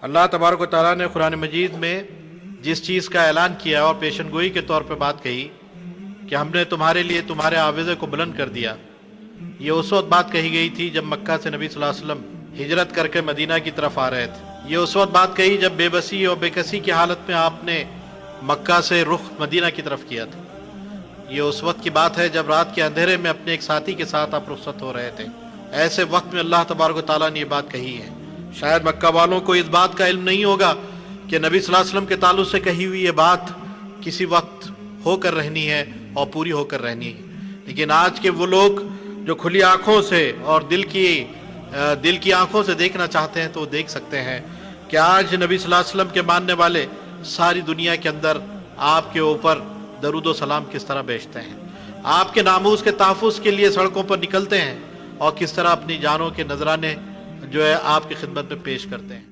अल्लाह तबारक व तआला ने कुरान मजीद में जिस चीज़ का ऐलान किया और पेशन गोई के तौर पर बात कही कि हमने तुम्हारे लिए तुम्हारे आवेज़े को बुलंद कर दिया, ये उस वक्त बात कही गई थी जब मक्का से नबी सल्लल्लाहु अलैहि वसल्लम हिजरत करके मदीना की तरफ आ रहे थे। ये उस वक्त बात कही जब बेबसी और बेकसी की हालत में आपने मक्का से रुख मदीना की तरफ किया था। ये उस वक्त की बात है जब रात के अंधेरे में अपने एक साथी के साथ आप रुखसत हो रहे थे। ऐसे वक्त में अल्लाह तबारक व तआला ने ये बात कही है। शायद मक्का वालों को इस बात का इल्म नहीं होगा कि नबी सल्लल्लाहु अलैहि वसल्लम के ताल्लुक से कही हुई ये बात किसी वक्त होकर रहनी है और पूरी होकर रहनी है। लेकिन आज के वो लोग जो खुली आंखों से और दिल की आंखों से देखना चाहते हैं तो वो देख सकते हैं कि आज नबी सल्लल्लाहु अलैहि वसल्लम के मानने वाले सारी दुनिया के अंदर आपके ऊपर दरूद सलाम किस तरह भेजते हैं, आपके नामूस के तहफ़्फ़ुज़ के लिए सड़कों पर निकलते हैं और किस तरह अपनी जानों के नजराने जो है आपकी खिदमत में पेश करते हैं।